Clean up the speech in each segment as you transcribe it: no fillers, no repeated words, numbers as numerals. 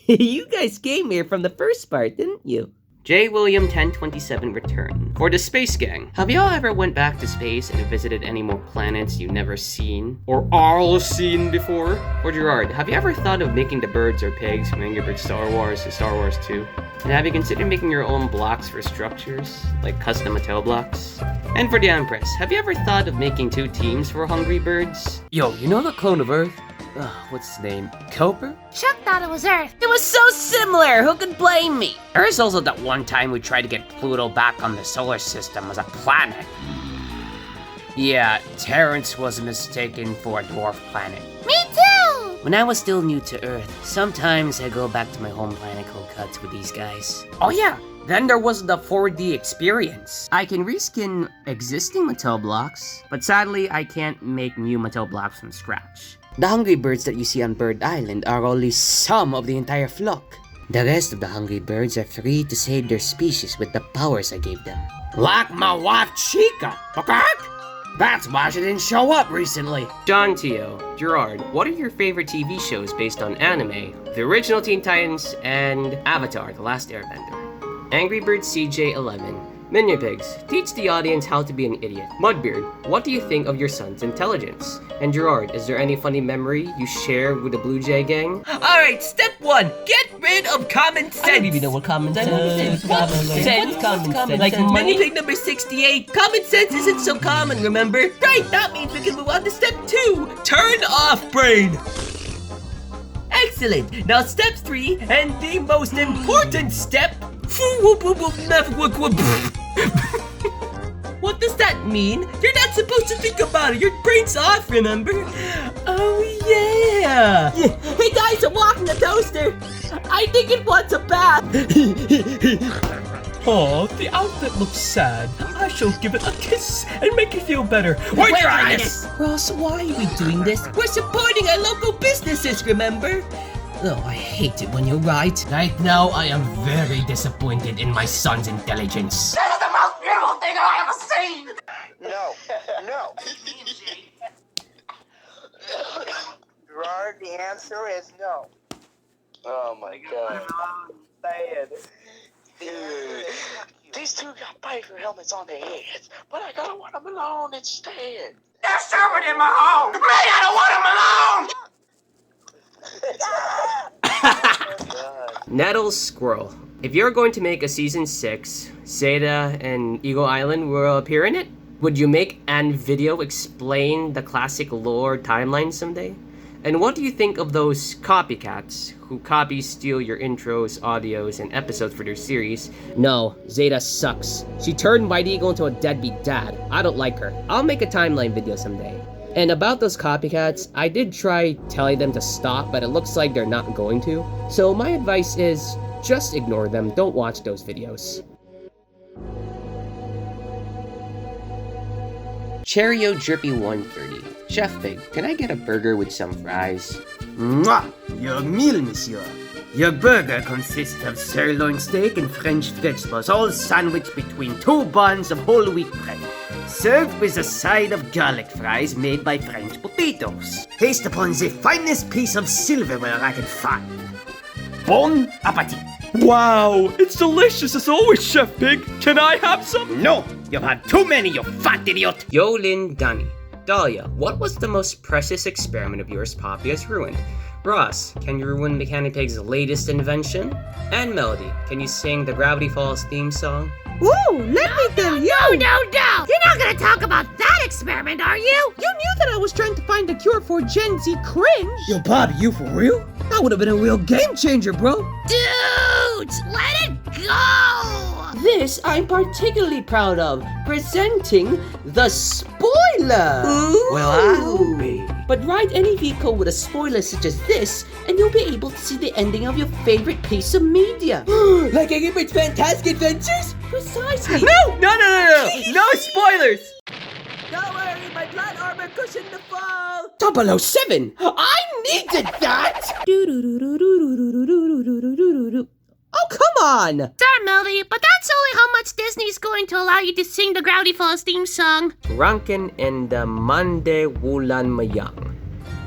You guys came here from the first part, didn't you? J. William 1027 return. For the Space Gang, have y'all ever went back to space and visited any more planets you've never seen? Or all seen before? For Gerard, have you ever thought of making the birds or pigs from Angry Birds Star Wars to Star Wars 2? And have you considered making your own blocks for structures, like custom Mattel blocks? And for the Empress, have you ever thought of making 2 teams for Hungry Birds? Yo, you know the clone of Earth? What's his name? Cooper? Chuck thought it was Earth. It was so similar! Who could blame me? There's also that one time we tried to get Pluto back on the solar system as a planet. Yeah, Terrence was mistaken for a dwarf planet. Me too! When I was still new to Earth, sometimes I go back to my home planet Kolkata with these guys. Oh yeah, then there was the 4D experience. I can reskin existing Mattel blocks, but sadly I can't make new Mattel blocks from scratch. The hungry birds that you see on Bird Island are only some of the entire flock. The rest of the hungry birds are free to save their species with the powers I gave them. Like my wife Chica, okay? That's why she didn't show up recently. John Tio, Gerard, what are your favorite TV shows based on anime? The original Teen Titans and Avatar, The Last Airbender. Angry Birds CJ11. Minion Pigs, teach the audience how to be an idiot. Mudbeard, what do you think of your son's intelligence? And Gerard, is there any funny memory you share with the Blue Jay gang? Alright, step 1, get rid of common sense! I don't even know what common sense is. What's common sense? Like Minion Pig number 68, common sense isn't so common, remember? Right, that means we can move on to step 2, turn off brain! Excellent! Now step 3, and the most important step, what does that mean? You're not supposed to think about it. Your brain's off, remember? Oh, yeah. Hey, guys, I'm walking the toaster. I think it wants a bath. Oh, the outfit looks sad. I shall give it a kiss and make it feel better. Wait a minute. Ross, why are we doing this? We're supporting our local businesses, remember? Oh, I hate it when you're right. Right now, I am very disappointed in my son's intelligence. That is the most beautiful thing I have ever seen! No. Gerard, the answer is no. Oh my god. Bad. These 2 got biker helmets on their heads, but I gotta want them alone instead. They're serving in my home! Man, I don't want them alone! Nettles Squirrel. If you're going to make a season 6, Zeta and Eagle Island will appear in it? Would you make an video explain the classic lore timeline someday? And what do you think of those copycats who steal your intros, audios, and episodes for their series? No, Zeta sucks. She turned White Eagle into a deadbeat dad. I don't like her. I'll make a timeline video someday. And about those copycats, I did try telling them to stop, but it looks like they're not going to. So my advice is, just ignore them, don't watch those videos. Cheerio Drippy 130. Chef Pig, can I get a burger with some fries? Mwah! Your meal, monsieur. Your burger consists of sirloin steak and French vegetables, all sandwiched between 2 buns of whole wheat bread. Served with a side of garlic fries made by French potatoes. Placed upon the finest piece of silverware I can find. Bon appetit. Wow, it's delicious as always, Chef Pig. Can I have some? No, you've had too many, you fat idiot. Yolin Dunny. Dahlia, what was the most precious experiment of yours Poppy has ruined? Ross, can you ruin Mechanic Pig's latest invention? And Melody, can you sing the Gravity Falls theme song? Woo! Let me tell you! No! You're not gonna talk about that experiment, are you? You knew that I was trying to find a cure for Gen Z cringe! Yo, Bobby, you for real? That would have been a real game changer, bro! Dudes! Let it go! This I'm particularly proud of, presenting the spoiler! Ooh. Well, I'll be. But ride any vehicle with a spoiler such as this, and you'll be able to see the ending of your favorite piece of media. Like Angry Birds Fantastic Adventures? Precisely! No! No spoilers! Don't worry, my blood armor cushioned the fall! 007! I needed that! Oh, come on! Sorry, Melody, but that's only how much Disney's going to allow you to sing the Gravity Falls theme song. Rankin and the Mande Wulan Mayang.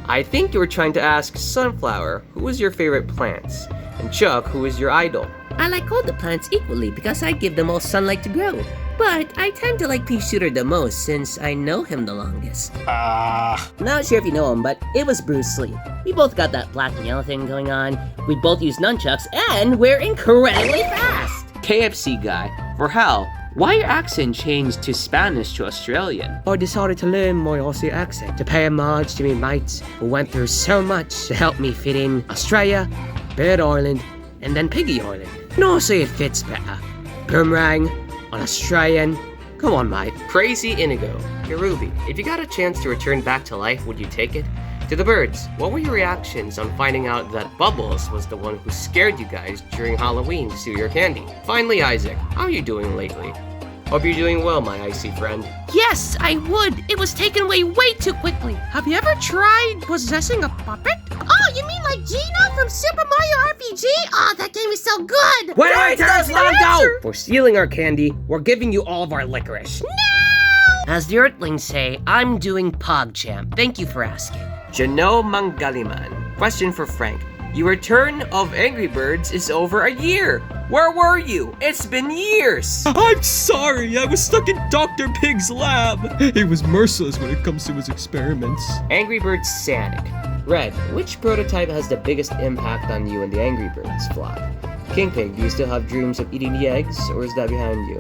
I think you were trying to ask Sunflower, who was your favorite plants? And Chuck, who is your idol? I like all the plants equally because I give them all sunlight to grow. But I tend to like Peashooter the most since I know him the longest. Not sure if you know him, but it was Bruce Lee. We both got that black and yellow thing going on. We both use nunchucks, and we're incredibly fast. KFC guy. For Hal, why your accent changed to Spanish to Australian? I decided to learn my Aussie accent to pay homage to my mates who went through so much to help me fit in Australia, Bird Island, and then Piggy Island. And I see it fits better. Boomerang, on Australian. Come on, mate. Crazy Inigo. Ruby, if you got a chance to return back to life, would you take it? To the birds, what were your reactions on finding out that Bubbles was the one who scared you guys during Halloween to steal your candy? Finally, Isaac, how are you doing lately? Hope you're doing well, my icy friend. Yes, I would. It was taken away way too quickly. Have you ever tried possessing a puppet? Oh, you mean like Gina from Super Mario RPG? Oh, that game is so good. Wait, that's let him the go! answer. For stealing our candy, we're giving you all of our licorice. As the Earthlings say, I'm doing PogChamp. Thank you for asking. Jano Mangaliman. Question for Frank. Your return of Angry Birds is over a year. Where were you? It's been years. I'm sorry, I was stuck in Dr. Pig's lab. He was merciless when it comes to his experiments. Angry Birds Sanic. Red, which prototype has the biggest impact on you and the Angry Birds flock? King Pig, do you still have dreams of eating the eggs, or is that behind you?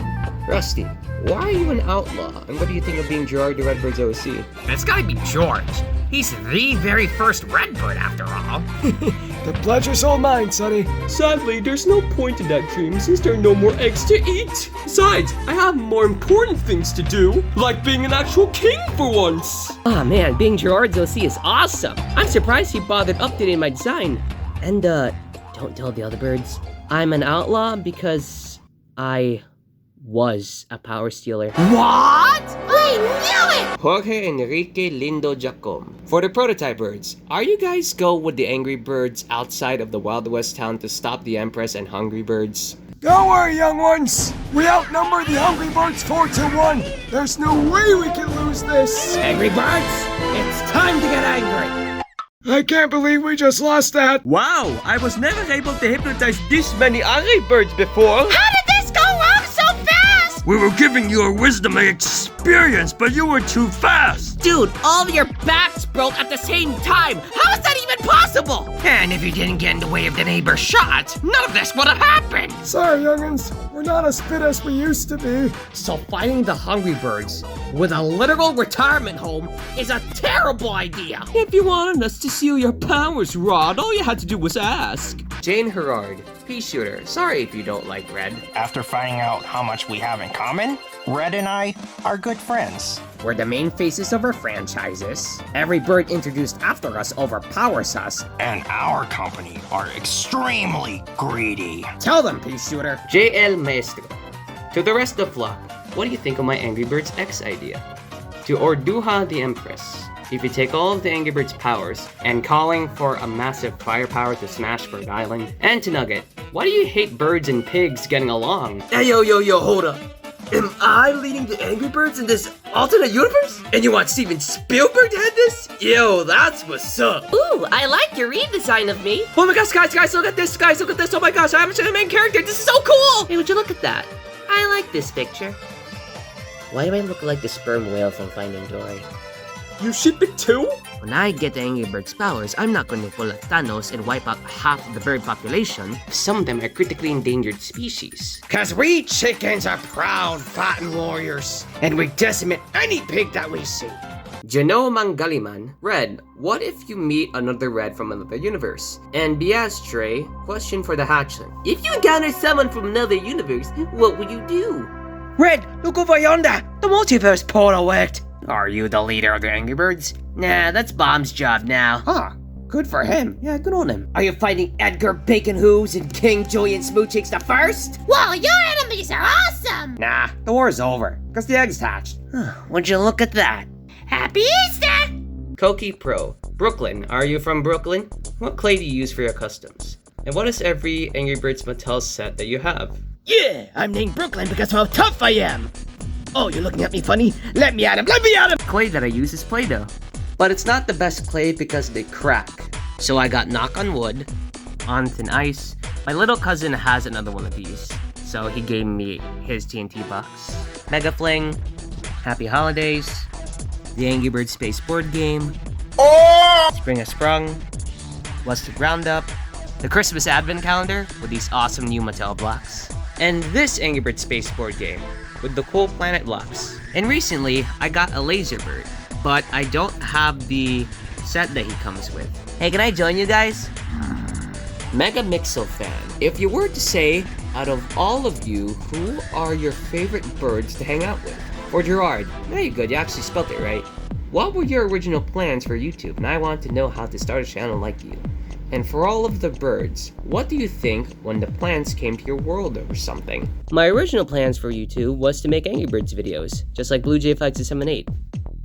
Rusty, why are you an outlaw, and what do you think of being GerardtheRedBird's OC? It's gotta be George. He's the very first Redbird, after all. The pleasure's all mine, Sonny. Sadly, there's no point in that dream since there are no more eggs to eat. Besides, I have more important things to do, like being an actual king for once. Ah man, being Gerard's OC is awesome. I'm surprised he bothered updating my design. And don't tell the other birds, I'm an outlaw because I was a power stealer. What? I knew it! Jorge Enrique Lindo Jacom. For the prototype birds, are you guys go with the Angry Birds outside of the Wild West town to stop the Empress and Hungry Birds? Don't worry, young ones. We outnumber the Hungry Birds 4-1. There's no way we can lose this. Angry Birds, it's time to get angry. I can't believe we just lost that. Wow, I was never able to hypnotize this many Angry Birds before. How did this go wrong so fast? We were giving you a wisdom and experience, but you were too fast. Dude, all of your backs broke at the same time. How is that even possible? And if you didn't get in the way of the neighbor's shot, none of this would have happened. Sorry, youngins. We're not as fit as we used to be. So fighting the Hungry Birds with a literal retirement home is a terrible idea. If you wanted us to steal your powers, Rod, all you had to do was ask. Jane Herard, Peashooter. Sorry if you don't like Red. After finding out how much we have in common, Red and I are good friends. We're the main faces of our franchises. Every bird introduced after us overpowers us. And our company are extremely greedy. Tell them, Peashooter. JL Maestro. To the rest of the flock, what do you think of my Angry Birds X idea? To Orduha the Empress. If you take all of the Angry Birds' powers and calling for a massive firepower to smash Bird Island, and to Nugget, why do you hate birds and pigs getting along? Hey, yo, hold up. Am I leading the Angry Birds in this alternate universe? And you want Steven Spielberg to head this? Yo, that's what's up. Ooh, I like your redesign of me. Oh my gosh, guys, look at this, oh my gosh, I'm actually the main character, this is so cool! Hey, would you look at that? I like this picture. Why do I look like the sperm whale from Finding Dory? You ship it too? When I get the Angry Birds' powers, I'm not going to pull a Thanos and wipe out half of the bird population. Some of them are critically endangered species. Cause we chickens are proud fighting warriors, and we decimate any pig that we see. Jano Mangaliman, Red, what if you meet another Red from another universe? And Biastre, question for the hatchling. If you encounter someone from another universe, what would you do? Red, look over yonder! The multiverse portal worked! Are you the leader of the Angry Birds? Nah, that's Bomb's job now. Huh, good for him. Yeah, good on him. Are you fighting Edgar Bacon Hooves and King Julian Smoochicks the first? Whoa, your enemies are awesome! Nah, the war's over, because the egg's hatched. Would you look at that? Happy Easter! Koki Pro, Brooklyn, are you from Brooklyn? What clay do you use for your customs? And what is every Angry Birds Mattel set that you have? Yeah, I'm named Brooklyn because of how tough I am. Oh, you're looking at me funny? Let me at him, let me at him! Clay that I use is Play-Doh. But it's not the best clay because they crack. So I got knock on wood, on thin ice, My little cousin has another one of these, so he gave me his TNT box. Mega Fling, Happy Holidays, the Angry Bird Space board game, Spring Has Sprung, Western Roundup, the Christmas Advent Calendar with these awesome new Mattel blocks, and this Angry Bird Space board game with the cool planet blocks. And recently, I got a laser bird, but I don't have the set that he comes with. Hey, can I join you guys? Mega Mixel fan, if you were to say, out of all of you, who are your favorite birds to hang out with? Or Gerard, very good, you actually spelled it right. What were your original plans for YouTube? And I want to know how to start a channel like you. And for all of the birds, what do you think when the plants came to your world or something? My original plans for YouTube was to make Angry Birds videos, just like Blue Jay Flags 78.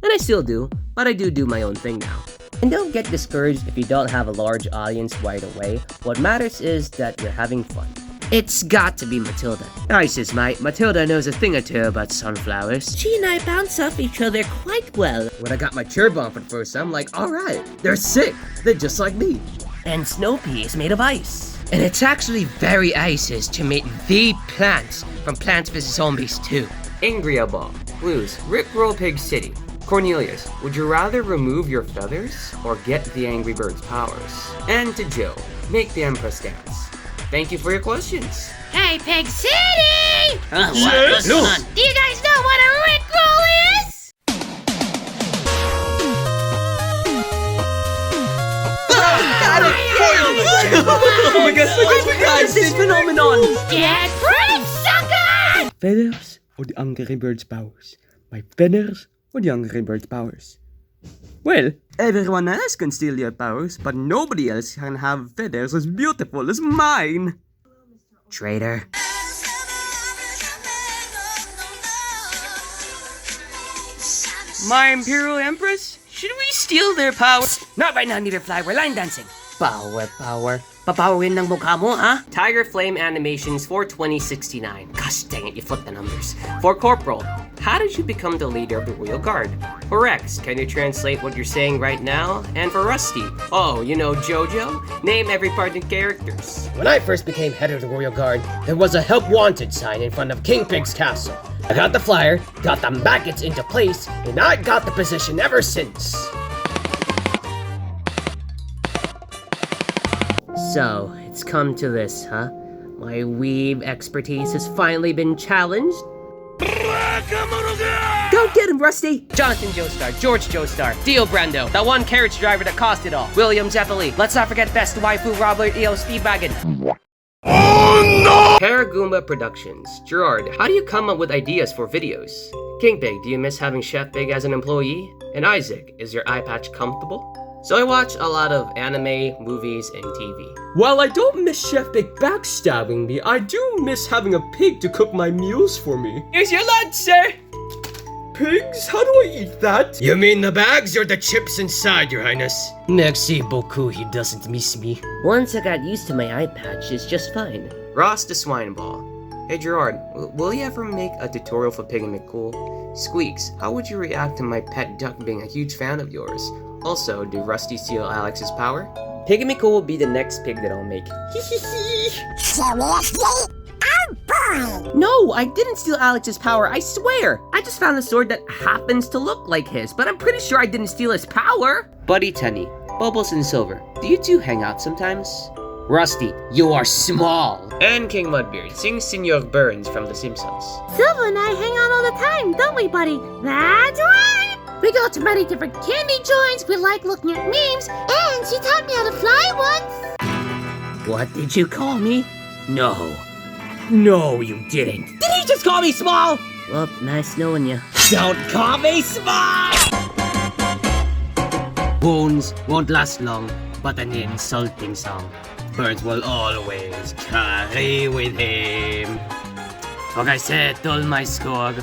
And I still do, but I do my own thing now. And don't get discouraged if you don't have a large audience right away. What matters is that you're having fun. It's got to be Matilda. Nice, mate. Matilda knows a thing or two about sunflowers. She and I bounce off each other quite well. When I got my turbo on for the first time, I'm like, alright, they're sick. They're just like me. And Snow Pea is made of ice. And it's actually very ices to meet the plants from Plants vs. Zombies 2. Angry Ball, Blues, Rickroll Pig City. Cornelius, would you rather remove your feathers or get the Angry Bird's powers? And to Joe, make the Empress dance. Thank you for your questions. Hey, Pig City! Yes? Do you guys know what a Rickroll is? Oh my gosh, This phenomenon! Get Fred, sucker! Feathers or the Angry Bird's powers? My feathers or the Angry Bird's powers? Well, everyone else can steal your powers, but nobody else can have feathers as beautiful as mine. Traitor. My Imperial Empress? Should we steal their powers? Not right now, neither fly. We're line dancing. Power. Papawin ng mukha mo, ha? Tiger Flame Animations 42069. Gosh dang it, you flipped the numbers. For Corporal, how did you become the leader of the Royal Guard? For Rex, can you translate what you're saying right now? And for Rusty, oh, you know JoJo? Name every part in characters. When I first became head of the Royal Guard, there was a help wanted sign in front of King Pig's castle. I got the flyer, got the maggots into place, and I got the position ever since. So, it's come to this, huh? My weeb expertise has finally been challenged. Go get him, Rusty! Jonathan Joestar, George Joestar, Dio Brando, that one carriage driver that cost it all, William Zeppeli. Let's not forget Best Waifu Robert E.O. Speedwagon. Oh no! Paragoomba Productions. Gerard, how do you come up with ideas for videos? King Pig, do you miss having Chef Pig as an employee? And Isaac, is your eye patch comfortable? So I watch a lot of anime, movies, and TV. While I don't miss Chef Pig backstabbing me, I do miss having a pig to cook my meals for me. Here's your lunch, sir! Pigs? How do I eat that? You mean the bags or the chips inside, Your Highness? Merci beaucoup, he doesn't miss me. Once I got used to my eye patch, it's just fine. Ross the Swine Ball. Hey Gerard, will you ever make a tutorial for Pig and McCool? Squeaks, how would you react to my pet duck being a huge fan of yours? Also, do Rusty steal Alex's power? Pig and McCool will be the next pig that I'll make. No, I didn't steal Alex's power, I swear! I just found a sword that happens to look like his, but I'm pretty sure I didn't steal his power! Buddy Tenny, Bubbles and Silver, do you two hang out sometimes? Rusty, you are small! And King Mudbeard, sing Señor Burns from The Simpsons. Silver and I hang out all the time, don't we, buddy? That's right! We go to many different candy joints, we like looking at memes, and she taught me how to fly once! What did you call me? No, you didn't. Did he just call me small? Well, nice knowing you. Don't call me small! Bones won't last long, but an insulting song. Birds will always carry with him. For I settle my score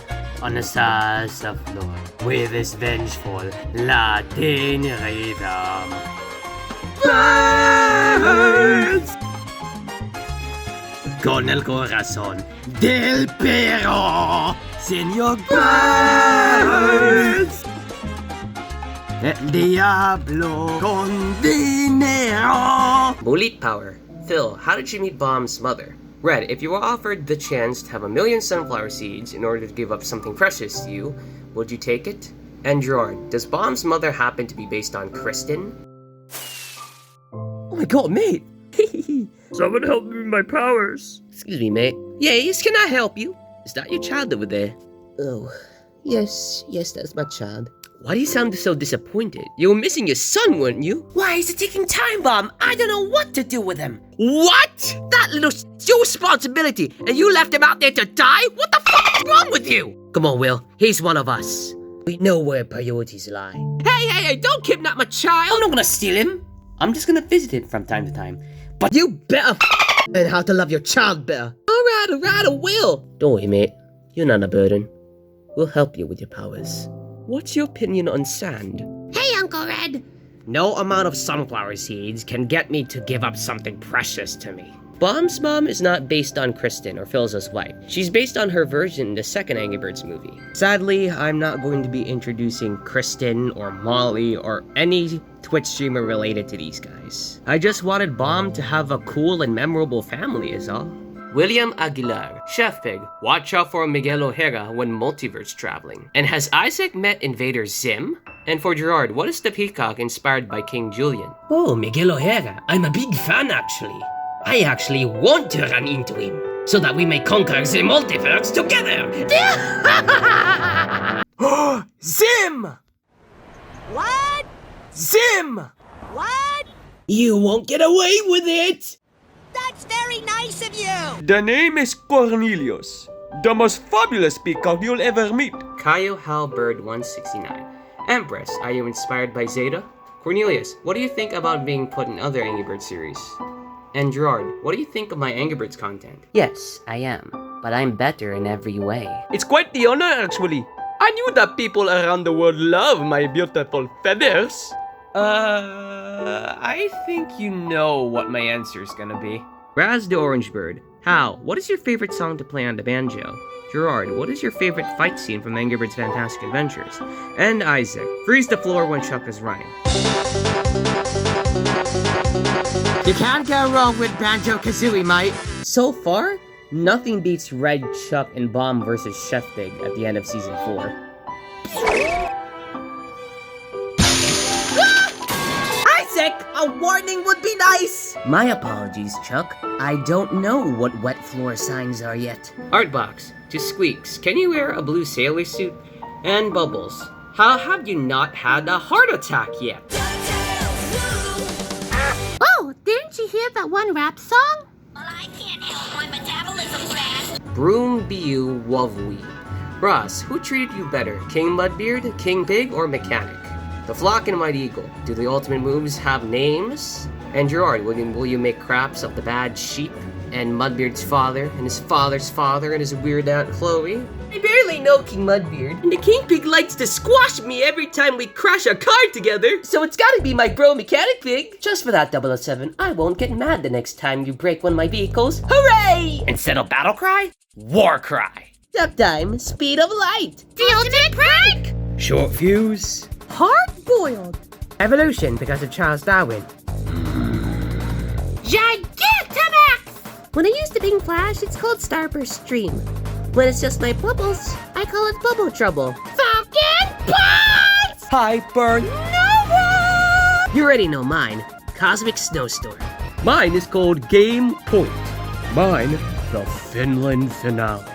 on the salsa floor with this vengeful Latin rhythm. Birds! Con el corazón del perro, Señor Burns. El diablo con dinero. Bullet power. Phil, how did you meet Bomb's mother? Red, if you were offered the chance to have 1,000,000 sunflower seeds in order to give up something precious to you, would you take it? And Gerard, does Bomb's mother happen to be based on Kristen? Oh my god, mate! Someone help me with my powers. Excuse me, mate. Yes, can I help you? Is that your child over there? Oh, yes, that's my child. Why do you sound so disappointed? You were missing your son, weren't you? Why is it taking time bomb? I don't know what to do with him. What? That little s***'s your responsibility, and you left him out there to die? What the fuck is wrong with you? Come on, Will. He's one of us. We know where priorities lie. Hey, don't kidnap my child! I'm not gonna steal him. I'm just gonna visit him from time to time. But you better learn how to love your child better. Alright, I will. Don't worry, mate. You're not a burden. We'll help you with your powers. What's your opinion on sand? Hey, Uncle Red. No amount of sunflower seeds can get me to give up something precious to me. Bomb's mom is not based on Kristen or Phil's wife. She's based on her version in the second Angry Birds movie. Sadly, I'm not going to be introducing Kristen or Molly or any Twitch streamer related to these guys. I just wanted Bomb to have a cool and memorable family is all. William Aguilar, Chef Pig, watch out for Miguel O'Hara when multiverse traveling. And has Isaac met Invader Zim? And for Gerard, what is the peacock inspired by King Julian? Oh, Miguel O'Hara. I'm a big fan actually. I actually want to run into him, so that we may conquer the multiverse together! Zim! What? Zim! What? You won't get away with it! That's very nice of you. The name is Cornelius, the most fabulous peacock you'll ever meet. Kaio Halbird 169. Empress, are you inspired by Zeta? Cornelius, what do you think about being put in other Angry Birds series? And Gerard, what do you think of my Angry Birds content? Yes, I am. But I'm better in every way. It's quite the honor, actually. I knew that people around the world love my beautiful feathers. I think you know what my answer is gonna be. Raz the Orange Bird. Hal, what is your favorite song to play on the banjo? Gerard, what is your favorite fight scene from Angry Birds Fantastic Adventures? And Isaac, freeze the floor when Chuck is running. You can't go wrong with Banjo-Kazooie, mate. So far, nothing beats Red, Chuck, and Bomb versus Chef Pig at the end of Season 4. Isaac, a warning would be nice. My apologies, Chuck. I don't know what wet floor signs are yet. Artbox, to Squeaks, can you wear a blue sailor suit? And Bubbles, how have you not had a heart attack yet? Oh, didn't you hear that one rap song? Well, I can't help my metabolism's fast. Broom Bu Wovwe. Ross, who treated you better, King Mudbeard, King Pig, or Mechanic? The Flock and White Eagle, do the ultimate moves have names? And Gerard, will you make craps of the bad sheep? And Mudbeard's father, and his father's father, and his weird Aunt Chloe? I barely know King Mudbeard, and the King Pig likes to squash me every time we crash a car together, so it's gotta be my bro Mechanic Pig! Just for that, 007, I won't get mad the next time you break one of my vehicles. Hooray! Instead of battle cry, war cry. Duck time, speed of light! The ultimate prank! Short fuse. Hard-boiled. Evolution because of Charles Darwin. Gigantamax! When I use the Bing Flash, it's called Starburst Stream. When it's just my bubbles, I call it Bubble Trouble. Falcon Punch! Hypernova! You already know mine. Cosmic Snowstorm. Mine is called Game Point. Mine, the Finland Finale.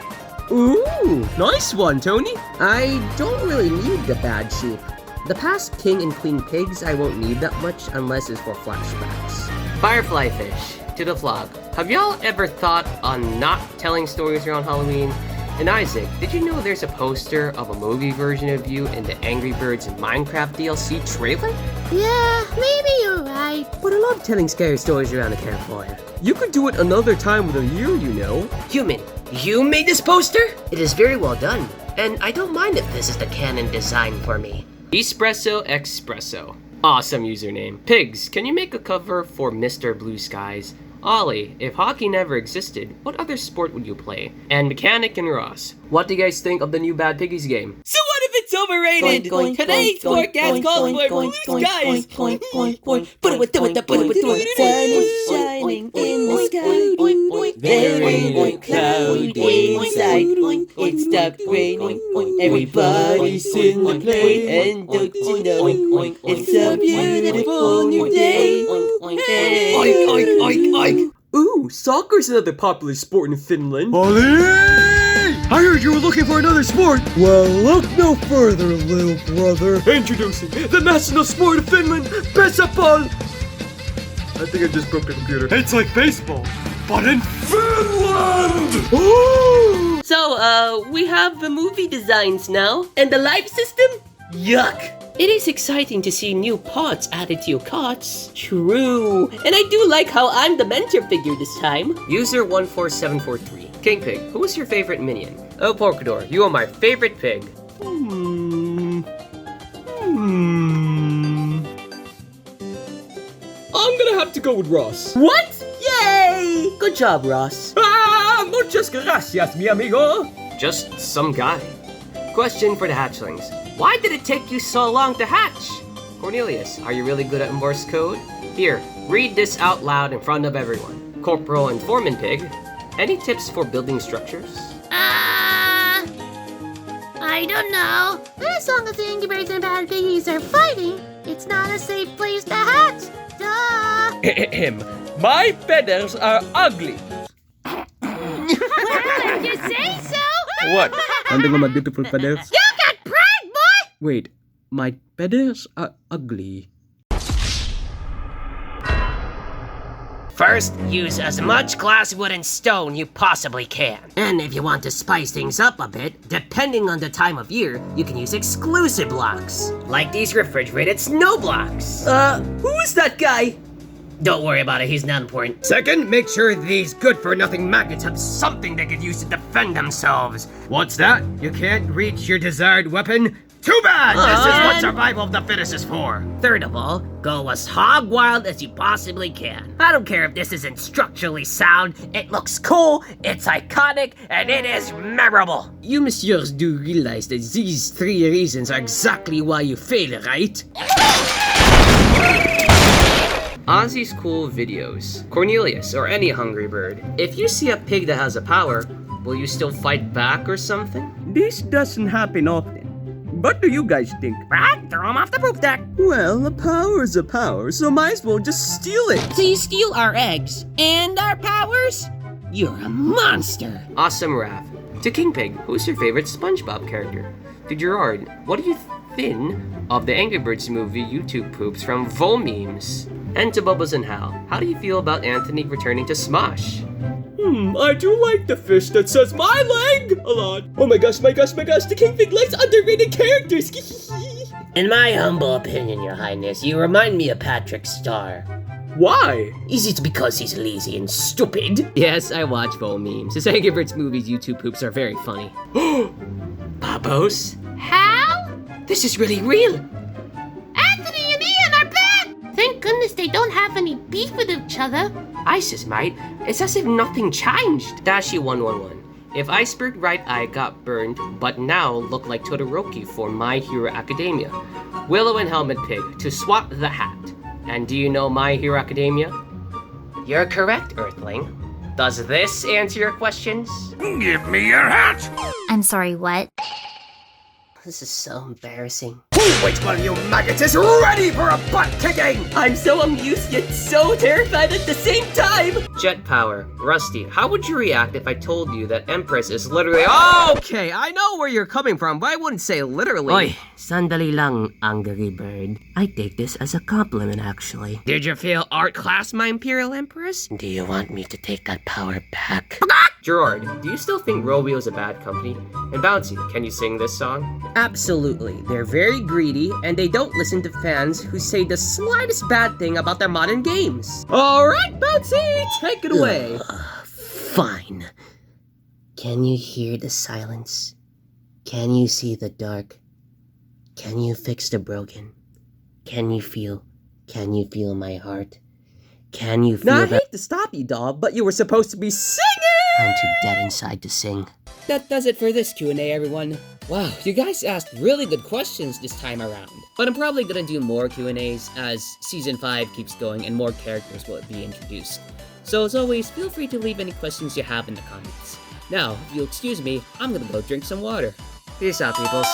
Ooh, nice one, Tony. I don't really need the bad sheep. The past King and Queen Pigs I won't need that much unless it's for flashbacks. Firefly Fish, to the vlog. Have y'all ever thought on not telling stories around Halloween? And Isaac, did you know there's a poster of a movie version of you in the Angry Birds Minecraft DLC trailer? Yeah, maybe you're right. But I love telling scary stories around the campfire. You could do it another time of the year, you know. Human, you made this poster? It is very well done, and I don't mind if this is the canon design for me. Espresso Expresso. Awesome username. Pigs, can you make a cover for Mr. Blue Skies? Ollie, if hockey never existed, what other sport would you play? And Mechanic and Ross, what do you guys think of the new Bad Piggies game? So what it's overrated. Today's forecast calls for blue skies. Sun is shining in the sky. Very cloudy inside. It's stuck raining. Everybody's in the plane. And don't you know, it's a beautiful new day. Oink. Ooh, soccer's another popular sport in Finland. Ollie! I heard you were looking for another sport. Well, look no further, little brother. Introducing the national sport of Finland, Baseball. I think I just broke the computer. It's like baseball, but in Finland! So, we have the movie designs now. And the life system? Yuck! It is exciting to see new pods added to your carts. True. And I do like how I'm the mentor figure this time. User 14743. King Pig, who was your favorite minion? Oh, Porkador, you are my favorite pig. I'm gonna have to go with Ross. What? Yay! Good job, Ross. Muchas gracias, mi amigo. Just some guy. Question for the hatchlings. Why did it take you so long to hatch? Cornelius, are you really good at Morse code? Here, read this out loud in front of everyone. Corporal and Foreman Pig, any tips for building structures? I don't know. As long as the Angry Birds and Bad Piggies are fighting, it's not a safe place to hatch. Duh! My feathers are ugly. You say so? What? Something on my beautiful feathers? You got pride, boy! Wait, my feathers are ugly. First, use as much glass, wood, and stone you possibly can. And if you want to spice things up a bit, depending on the time of year, you can use exclusive blocks. Like these refrigerated snow blocks. Who is that guy? Don't worry about it, he's not important. Second, make sure these good-for-nothing magnets have something they could use to defend themselves. What's that? You can't reach your desired weapon? Too bad! This is what survival of the fittest is for. Third of all, go as hog wild as you possibly can. I don't care if this isn't structurally sound, it looks cool, it's iconic, and it is memorable. You messieurs do realize that these 3 reasons are exactly why you fail, right? Ozzy's cool videos. Cornelius, or any hungry bird. If you see a pig that has a power, will you still fight back or something? This doesn't happen often. What do you guys think? Brad, throw him off the poop deck. Well, a power is a power, so might as well just steal it. So you steal our eggs and our powers? You're a monster. Awesome, Raph. To King Pig, who's your favorite SpongeBob character? To Gerard, what do you think of the Angry Birds movie YouTube poops from Vol Memes? And to Bubbles and Hal, how do you feel about Anthony returning to Smosh? I do like the fish that says my leg a lot. Oh my gosh, the King Pig likes underrated characters. In my humble opinion, your highness, you remind me of Patrick Star. Why? Is it because he's lazy and stupid? Yes, I watch Vol Memes. His Angry Birds movies YouTube poops are very funny. Babos? How? This is really real. Anthony and Ian are back! Thank goodness they don't have any beef with each other. ISIS, mate. It's as if nothing changed. Dashi111. If Iceberg Right Eye got burned, but now look like Todoroki for My Hero Academia. Willow and Helmet Pig to swap the hat. And do you know My Hero Academia? You're correct, Earthling. Does this answer your questions? Give me your hat! I'm sorry, what? This is so embarrassing. Which one of you maggots is ready for a butt kicking? I'm so amused yet so terrified at the same time. Jet Power. Rusty, how would you react if I told you that Empress is literally— Okay, I know where you're coming from, but I wouldn't say literally. Oi, sandali lang, Angry Bird. I take this as a compliment, actually. Did you fail art class, my Imperial Empress? Do you want me to take that power back? Gerard, do you still think Robio's a bad company? And Bouncy, can you sing this song? Absolutely. They're very greedy, and they don't listen to fans who say the slightest bad thing about their modern games. Alright, Bouncy, take it away. Fine. Can you hear the silence? Can you see the dark? Can you fix the broken? Can you feel my heart? Can you feel Now, I hate to stop you, doll, but you were supposed to be singing! I'm too dead inside to sing. That does it for this Q&A, everyone. Wow, you guys asked really good questions this time around. But I'm probably gonna do more Q&As as Season 5 keeps going and more characters will be introduced. So as always, feel free to leave any questions you have in the comments. Now, if you'll excuse me, I'm gonna go drink some water. Peace out, peoples.